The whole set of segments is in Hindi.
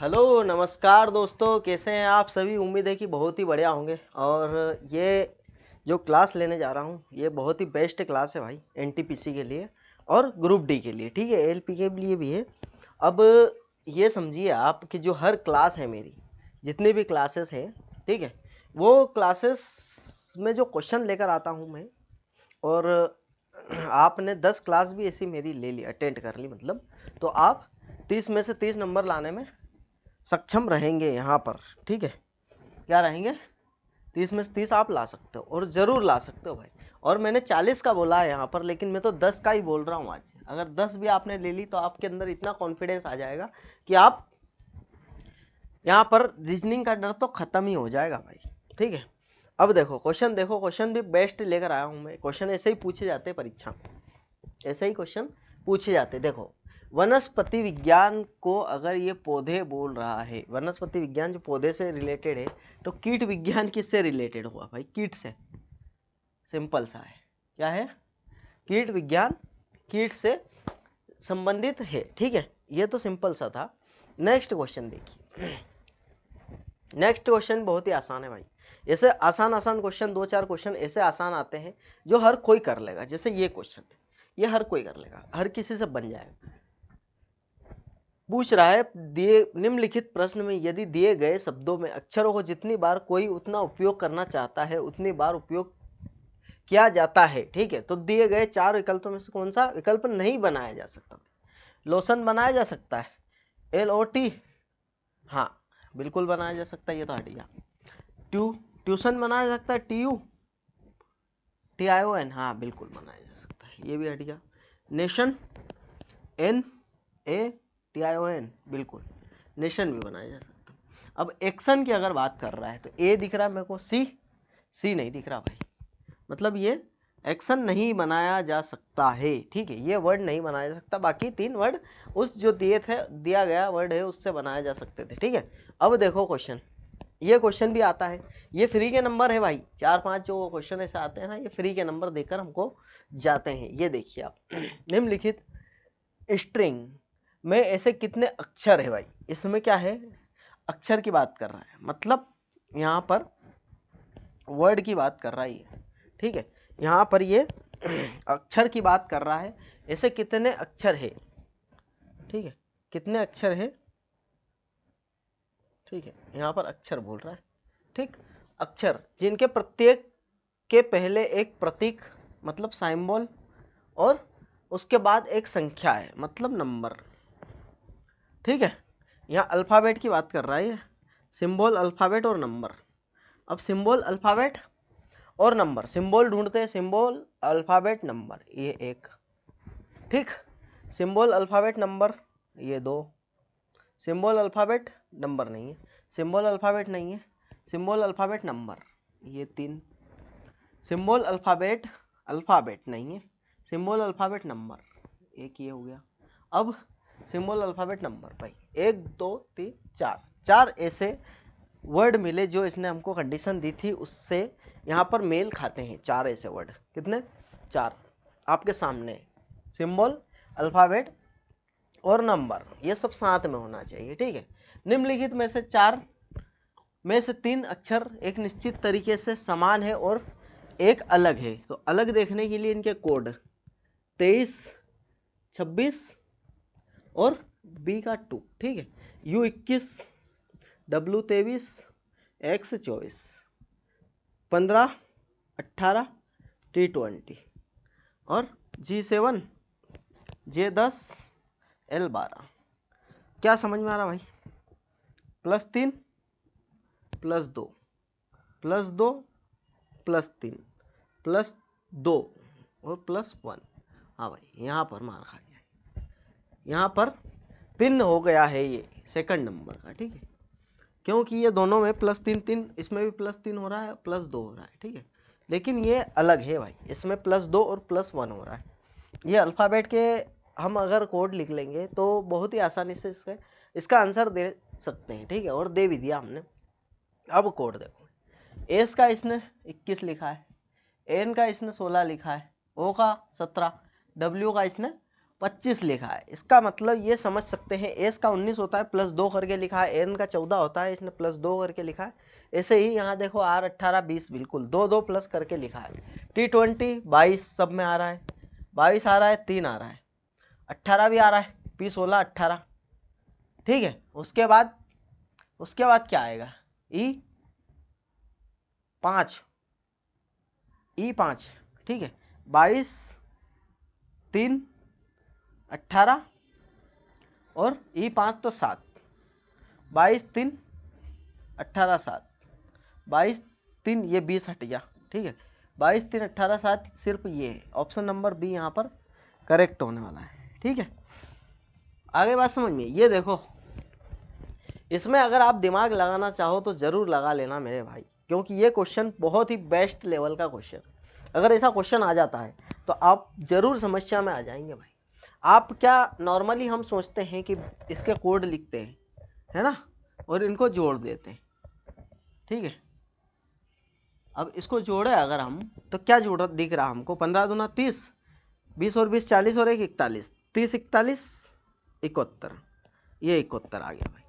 हेलो नमस्कार दोस्तों, कैसे हैं आप सभी। उम्मीद है कि बहुत ही बढ़िया होंगे। और ये जो क्लास लेने जा रहा हूँ ये बहुत ही बेस्ट क्लास है भाई, एनटीपीसी के लिए और ग्रुप डी के लिए, ठीक है, एलपी के लिए भी है। अब ये समझिए आप कि जो हर क्लास है मेरी, जितनी भी क्लासेस हैं, ठीक है, वो क्लासेस में जो क्वेश्चन लेकर आता हूँ मैं, और आपने 10 क्लास भी ऐसी मेरी ले ली, अटेंड कर ली मतलब, तो आप 30 में से 30 नंबर लाने में सक्षम रहेंगे यहाँ पर, ठीक है। क्या रहेंगे? 30 में से 30 आप ला सकते हो, और ज़रूर ला सकते हो भाई। और मैंने 40 का बोला है यहाँ पर, लेकिन मैं तो 10 का ही बोल रहा हूँ आज। अगर 10 भी आपने ले ली तो आपके अंदर इतना कॉन्फिडेंस आ जाएगा कि आप यहाँ पर रीजनिंग का डर तो ख़त्म ही हो जाएगा भाई, ठीक है। अब देखो क्वेश्चन, देखो क्वेश्चन भी बेस्ट लेकर आया हूँ मैं। क्वेश्चन ऐसे ही पूछे जाते हैं परीक्षा में, ऐसे ही क्वेश्चन पूछे जाते। देखो, वनस्पति विज्ञान को अगर ये पौधे बोल रहा है, वनस्पति विज्ञान जो पौधे से रिलेटेड है, तो कीट विज्ञान किससे रिलेटेड हुआ भाई? कीट से। सिंपल सा है, क्या है? कीट विज्ञान कीट से संबंधित है, ठीक है। ये तो सिंपल सा था। नेक्स्ट क्वेश्चन देखिए। नेक्स्ट क्वेश्चन बहुत ही आसान है भाई। ऐसे आसान आसान क्वेश्चन, 2-4 क्वेश्चन ऐसे आसान आते हैं जो हर कोई कर लेगा। जैसे ये क्वेश्चन है, ये हर कोई कर लेगा, हर किसी से बन जाएगा। पूछ रहा है, दिए निम्नलिखित प्रश्न में यदि दिए गए शब्दों में अक्षरों को जितनी बार कोई उतना उपयोग करना चाहता है उतनी बार उपयोग किया जाता है, ठीक है, तो दिए गए 4 विकल्पों में से कौन सा विकल्प नहीं बनाया जा सकता? लोशन बनाया जा सकता है, LOT, हाँ बिल्कुल बनाया जा सकता है, ये तो हट गया। ट्यूशन बनाया जा सकता है, TION, हाँ बिल्कुल बनाया जा सकता है, ये भी हट गया। नेशन, NATION, बिल्कुल नेशन भी बनाया जा सकता है। अब एक्शन की अगर बात कर रहा है तो ए दिख रहा है मेरे को, सी नहीं दिख रहा भाई, मतलब ये एक्शन नहीं बनाया जा सकता है, ठीक है, ये वर्ड नहीं बनाया जा सकता। बाकी 3 वर्ड उस जो दिया गया वर्ड है उससे बनाया जा सकते थे, ठीक है। अब देखो क्वेश्चन, ये क्वेश्चन भी आता है, ये फ्री के नंबर है भाई। 4-5 जो क्वेश्चन ऐसे आते हैं ना, ये फ्री के नंबर देकर हमको जाते हैं। ये देखिए आप, निम्नलिखित स्ट्रिंग में ऐसे कितने अक्षर है भाई? इसमें क्या है, अक्षर की बात कर रहा है, मतलब यहाँ पर वर्ड की बात कर रहा है, ठीक है। यहाँ पर ये अक्षर की बात कर रहा है। ऐसे कितने अक्षर है, ठीक है, कितने अक्षर है, ठीक है, यहाँ पर अक्षर बोल रहा है, ठीक। अक्षर जिनके प्रत्येक के पहले एक प्रतीक मतलब साइंबल, और उसके बाद एक संख्या है मतलब नंबर, ठीक है। यहाँ अल्फ़ाबेट की बात कर रहा है ये, सिंबल, अल्फ़ाबेट और नंबर। अब सिंबल, अल्फ़ाबेट और नंबर, सिंबल ढूंढते हैं, सिंबल अल्फ़ाबेट नंबर, ये एक, ठीक। सिंबल अल्फ़ाबेट नंबर, ये 2। सिंबल अल्फ़ाबेट नंबर नहीं है, सिंबल अल्फ़ाबेट नहीं है, सिंबल अल्फ़ाबेट नंबर, ये 3। सिंबल अल्फ़ाबेट नहीं है, सिंबल अल्फ़ाबेट नंबर, एक ये हो गया। अब सिंबल अल्फ़ाबेट नंबर भाई 1 2 3 4, 4 ऐसे वर्ड मिले जो इसने हमको कंडीशन दी थी उससे यहाँ पर मेल खाते हैं। 4 ऐसे वर्ड, कितने? 4 आपके सामने, सिंबल, अल्फ़ाबेट और नंबर, ये सब साथ में होना चाहिए, ठीक है। निम्नलिखित में से 4 में से 3 अक्षर एक निश्चित तरीके से समान है और एक अलग है, तो अलग देखने के लिए इनके कोड 23, 26 और B का 2, ठीक है। U21, W23, X24, 15, 18, T20 और G7, J10, L12। क्या समझ में आ रहा भाई? +3 +2 +2 +3 +2 और +1, हाँ भाई यहाँ पर मार खा गया, यहाँ पर पिन हो गया है ये सेकंड नंबर का, ठीक है, क्योंकि ये दोनों में +3 इसमें भी +3 हो रहा है, +2 हो रहा है, ठीक है, लेकिन ये अलग है भाई, इसमें +2 और +1 हो रहा है। ये अल्फ़ाबेट के हम अगर कोड लिख लेंगे तो बहुत ही आसानी से इसका आंसर दे सकते हैं, ठीक है, और दे भी दिया हमने। अब कोड देखो, एस का इसने 21 लिखा है, एन का इसने 16 लिखा है, ओ का 17, डब्ल्यू का इसने 25 लिखा है, इसका मतलब ये समझ सकते हैं एस का 19 होता है प्लस 2 करके लिखा है, एन का 14 होता है इसने प्लस 2 करके लिखा है। ऐसे ही यहाँ देखो आर 18 20 बिल्कुल 2 2 प्लस करके लिखा है। T20 22 सब में आ रहा है, 22 आ रहा है, 3 आ रहा है, 18 भी आ रहा है, P 16 18, ठीक है। उसके बाद क्या आएगा, E5, ठीक है। 22 3 18 और E5 तो 7, 22 3 18 7, 22 3 ये 20 हट गया, ठीक है। 22 3 18 7 सिर्फ ये है, ऑप्शन नंबर बी यहाँ पर करेक्ट होने वाला है, ठीक है। आगे बात समझ में, ये देखो इसमें अगर आप दिमाग लगाना चाहो तो ज़रूर लगा लेना मेरे भाई, क्योंकि ये क्वेश्चन बहुत ही बेस्ट लेवल का क्वेश्चन, अगर ऐसा क्वेश्चन आ जाता है तो आप ज़रूर समस्या में आ जाएंगे भाई। आप क्या नॉर्मली हम सोचते हैं कि इसके कोड लिखते हैं, है ना, और इनको जोड़ देते हैं, ठीक है। अब इसको जोड़े अगर हम तो क्या जोड़ दिख रहा हमको, 15 दूना 30, 20 और 20 40 और 1 41, 30 41 71, ये 71 आ गया भाई,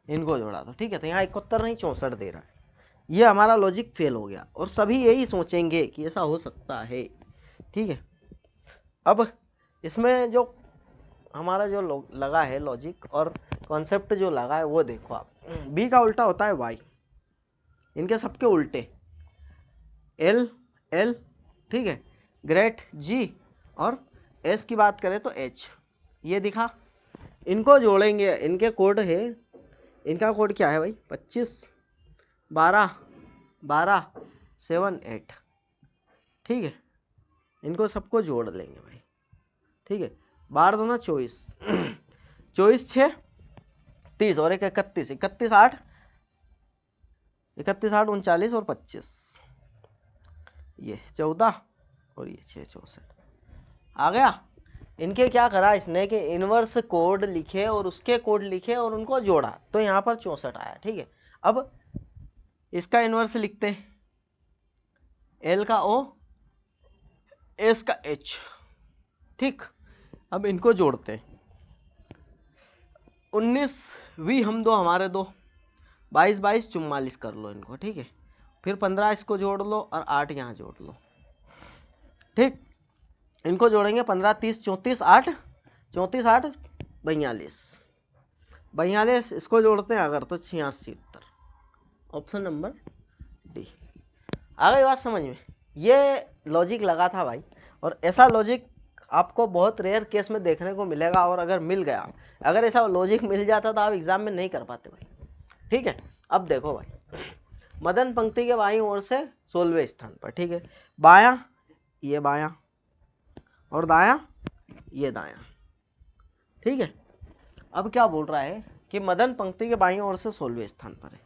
इनको जोड़ा तो ठीक है। तो यहाँ 71 नहीं 64 दे रहा है, ये हमारा लॉजिक फेल हो गया, और सभी यही सोचेंगे कि ऐसा हो सकता है, ठीक है। अब इसमें जो हमारा जो लगा है लॉजिक और कॉन्सेप्ट जो लगा है वो देखो आप, बी का उल्टा होता है वाई, इनके सबके उल्टे एल एल, ठीक है, ग्रेट जी, और एस की बात करें तो एच, ये दिखा। इनको जोड़ेंगे, इनके कोड है, इनका कोड क्या है भाई, 25 12 12 7 8, ठीक है। इनको सबको जोड़ लेंगे भाई, ठीक है। 12 दूना 24, 24 6 30 और 1 31, 31 8 31 8 39 और 25, ये 14 और ये 6 64 आ गया। इनके क्या करा इसने कि इनवर्स कोड लिखे और उसके कोड लिखे और उनको जोड़ा, तो यहाँ पर 64 आया, ठीक है। अब इसका इनवर्स लिखते हैं, एल का ओ एस का एच, ठीक। अब इनको जोड़ते हैं, 19 वी हम दो हमारे दो, 22 22 44 कर लो इनको, ठीक है। फिर 15 इसको जोड़ लो और 8 यहाँ जोड़ लो, ठीक। इनको जोड़ेंगे 15 30 34 8 34 8 42 42, इसको जोड़ते हैं अगर तो 86 उत्तर, ऑप्शन नंबर डी। आ गई बात समझ में, ये लॉजिक लगा था भाई, और ऐसा लॉजिक आपको बहुत रेयर केस में देखने को मिलेगा, और अगर मिल गया, अगर ऐसा लॉजिक मिल जाता तो आप एग्जाम में नहीं कर पाते भाई, ठीक है। अब देखो भाई, मदन पंक्ति के बाईं ओर से 16वें स्थान पर, ठीक है। बायां ये बायां और दायां ये दायां, ठीक है। अब क्या बोल रहा है कि मदन पंक्ति के बाईं ओर से 16वें स्थान पर है,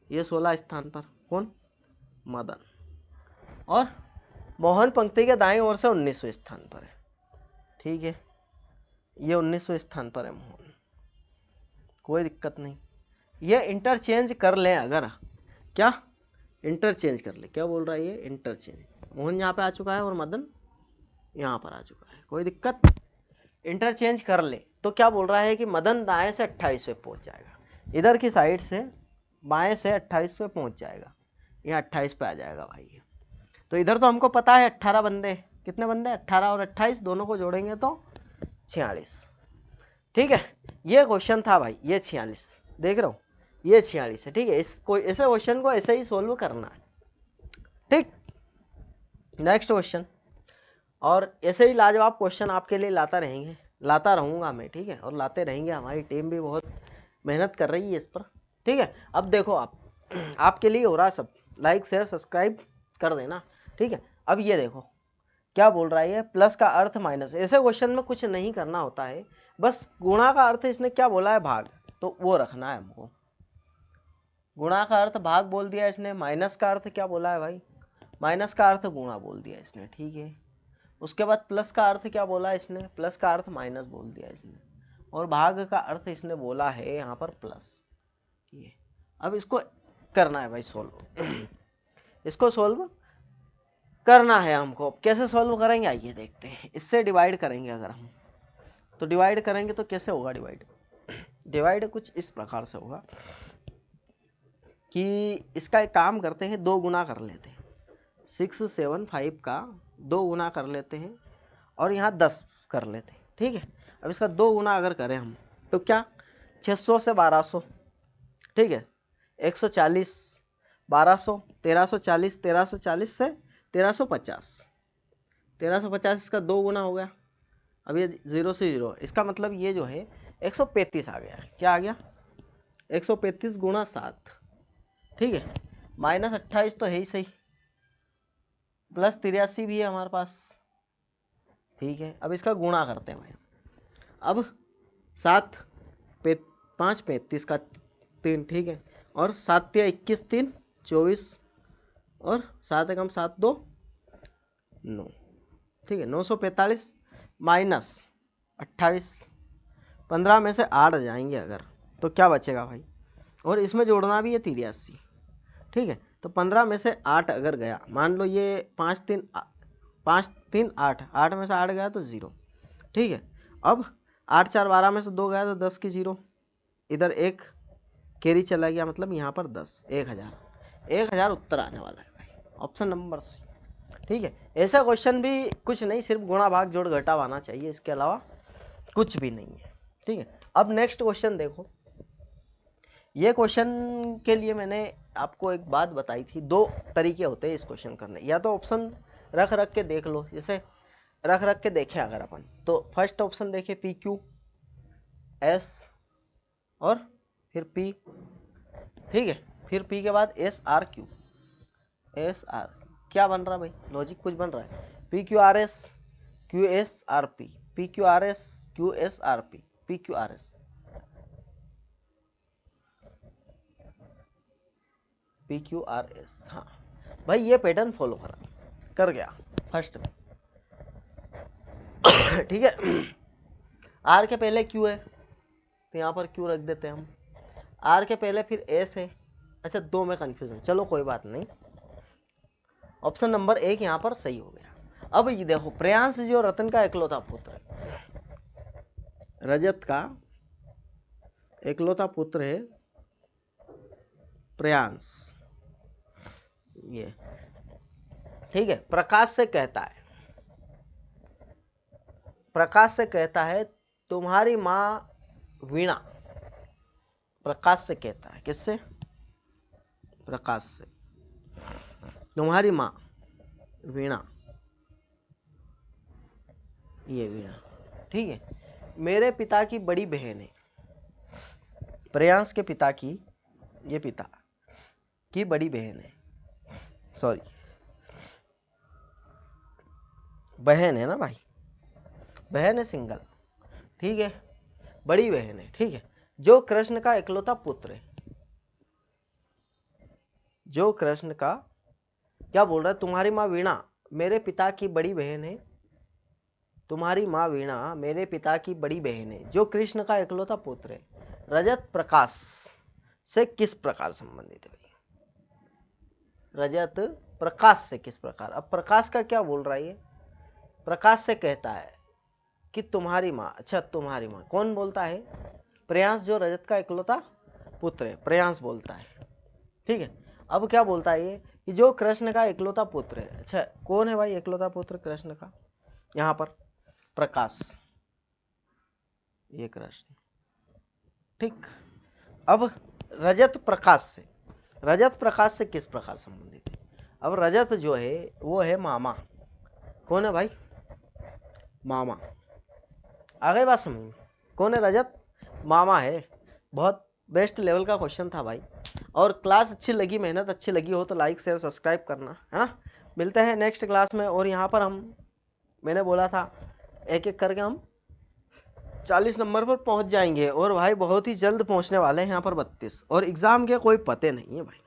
ये 16 स्थान पर कौन, मदन, और मोहन पंक्ति के दाईं ओर से 19वें स्थान पर है, ठीक है। ये 19वें स्थान पर है मोहन, कोई दिक्कत नहीं, ये इंटरचेंज कर लें अगर, क्या इंटरचेंज कर ले, क्या बोल रहा है ये, इंटरचेंज, मोहन यहाँ पे आ चुका है और मदन यहाँ पर आ चुका है, कोई दिक्कत, इंटरचेंज कर ले। तो क्या बोल रहा है कि मदन दाएं से 28 पे पहुंच जाएगा, इधर की साइड से बाएं से 28 पे पहुंच जाएगा, यहाँ 28 पे आ जाएगा भाई। तो इधर तो हमको पता है 18 बंदे, कितने बंदे, 18 और 28 दोनों को जोड़ेंगे तो 46, ठीक है। ये क्वेश्चन था भाई, ये 46 देख रहे हो, ये 46 है, ठीक है। इसको ऐसे क्वेश्चन को ऐसे ही सोल्व करना है, ठीक। नेक्स्ट क्वेश्चन, और ऐसे ही लाजवाब क्वेश्चन आपके लिए लाता रहूँगा मैं, ठीक है, और लाते रहेंगे, हमारी टीम भी बहुत मेहनत कर रही है इस पर, ठीक है। अब देखो आप, आपके लिए हो रहा है सब, लाइक शेयर सब्सक्राइब कर देना, ठीक है। अब ये देखो क्या बोल रहा है, ये प्लस का अर्थ माइनस, ऐसे क्वेश्चन में कुछ नहीं करना होता है, बस गुणा का अर्थ इसने क्या बोला है, भाग, तो वो रखना है हमको। गुणा का अर्थ भाग बोल दिया इसने, माइनस का अर्थ क्या बोला है भाई, माइनस का अर्थ गुणा बोल दिया इसने, ठीक है। उसके बाद प्लस का अर्थ क्या बोला इसने, प्लस का अर्थ माइनस बोल दिया इसने, और भाग का अर्थ इसने बोला है यहाँ पर प्लस, ये। अब इसको करना है भाई सोल्व, इसको सोल्व करना है हमको। कैसे सॉल्व करेंगे आइए देखते हैं, इससे डिवाइड करेंगे अगर हम, तो डिवाइड करेंगे तो कैसे होगा डिवाइड कुछ इस प्रकार से होगा कि इसका एक काम करते हैं, 2 गुना कर लेते हैं, 675 का 2 गुना कर लेते हैं और यहाँ 10 कर लेते हैं। ठीक है, अब इसका 2 गुना अगर करें हम तो क्या 600 से 1200, ठीक है, 140, 1200, 1340, 1340 से 1350, 1350 इसका 2 गुना हो गया। अब ये 0 से 0, इसका मतलब ये जो है 135 आ गया। क्या आ गया 135 गुणा 7, ठीक है, -28 तो है ही सही, +83 भी है हमारे पास। ठीक है, अब इसका गुणा करते हैं भाई। अब 7 5 35 का 3, ठीक है, और 7 या 21 3 24 और 7 एकम 7 2 9, ठीक है, 945 -28, 15 में से 8 जाएंगे अगर तो क्या बचेगा भाई, और इसमें जोड़ना भी है 83, ठीक है, तो 15 में से 8 अगर गया, मान लो ये 5 3 8, 8 में से 8 गया तो 0, ठीक है। अब 8 4 12 में से 2 गया तो 10 की 0, इधर 1 कैरी चला गया, मतलब यहाँ पर 10, 1000 उत्तर आने वाला है भाई, ऑप्शन नंबर सी। ठीक है, ऐसा क्वेश्चन भी कुछ नहीं, सिर्फ गुणा भाग जोड़ घटाव आना चाहिए, इसके अलावा कुछ भी नहीं है। ठीक है, अब नेक्स्ट क्वेश्चन देखो। ये क्वेश्चन के लिए मैंने आपको एक बात बताई थी, 2 तरीके होते हैं इस क्वेश्चन करने, या तो ऑप्शन रख के देख लो, जैसे रख के देखें अगर अपन, तो फर्स्ट ऑप्शन देखें PQ S और फिर P, ठीक है, फिर P के बाद SRQ, क्या बन रहा है भाई, लॉजिक कुछ बन रहा है, PQRS QSRP, PQRS QSRP, PQRS PQRS। हाँ भाई, ये पैटर्न फॉलो कर गया फर्स्ट में। ठीक है, R के पहले Q है तो यहाँ पर Q रख देते हैं हम, R के पहले फिर S है, अच्छा 2 में कन्फ्यूजन, चलो कोई बात नहीं, ऑप्शन नंबर 1 यहाँ पर सही हो गया। अब ये देखो, प्रियांश जो रतन का इकलौता पुत्र है, रजत का इकलौता पुत्र है प्रियांश, ये ठीक है, प्रकाश से कहता है तुम्हारी माँ वीणा, प्रकाश से कहता है, किससे, प्रकाश से, तुम्हारी माँ वीणा, ये वीणा, ठीक है, मेरे पिता की बड़ी बहन है, प्रियांश के पिता की, ये पिता की बड़ी बहन है, सॉरी बहन है ना भाई, बहन है सिंगल, ठीक है, बड़ी बहन है, ठीक है, जो कृष्ण का इकलौता पुत्र है, जो कृष्ण का, क्या बोल रहा है, तुम्हारी माँ वीणा मेरे पिता की बड़ी बहन है, तुम्हारी माँ वीणा मेरे पिता की बड़ी बहन है, जो कृष्ण का इकलौता पुत्र है, रजत प्रकाश से किस प्रकार संबंधित है, रजत प्रकाश से किस प्रकार। अब प्रकाश का क्या बोल रहा है, ये प्रकाश से कहता है कि तुम्हारी माँ, अच्छा तुम्हारी माँ कौन बोलता है, प्रियांश जो रजत का इकलौता पुत्र है, प्रियांश बोलता है, ठीक है। अब क्या बोलता है ये कि जो कृष्ण का इकलौता पुत्र है, अच्छा कौन है भाई इकलौता पुत्र कृष्ण का, यहाँ पर प्रकाश, ये कृष्ण, ठीक। अब रजत प्रकाश से किस प्रकार संबंधित है। अब रजत जो है वो है मामा, कौन है भाई, मामा, आ गई बात समझ, कौन है रजत, मामा है। बहुत बेस्ट लेवल का क्वेश्चन था भाई, और क्लास अच्छी लगी, मेहनत अच्छी लगी हो तो लाइक शेयर सब्सक्राइब करना है ना। मिलते हैं नेक्स्ट क्लास में, और यहाँ पर मैंने बोला था एक एक करके हम 40 नंबर पर पहुँच जाएंगे, और भाई बहुत ही जल्द पहुँचने वाले हैं यहाँ पर 32, और एग्ज़ाम के कोई पते नहीं है भाई,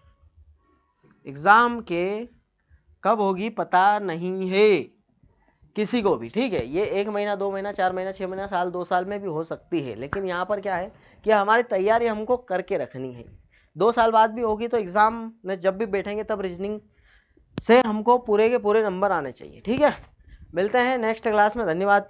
एग्ज़ाम के कब होगी पता नहीं है किसी को भी, ठीक है। ये 1 महीना 2 महीना 4 महीना 6 महीना साल 2 साल में भी हो सकती है, लेकिन यहाँ पर क्या है कि हमारी तैयारी हमको करके रखनी है, 2 साल बाद भी होगी तो एग्ज़ाम में जब भी बैठेंगे तब रीजनिंग से हमको पूरे के पूरे नंबर आने चाहिए, ठीक है। मिलते हैं नेक्स्ट क्लास में, धन्यवाद।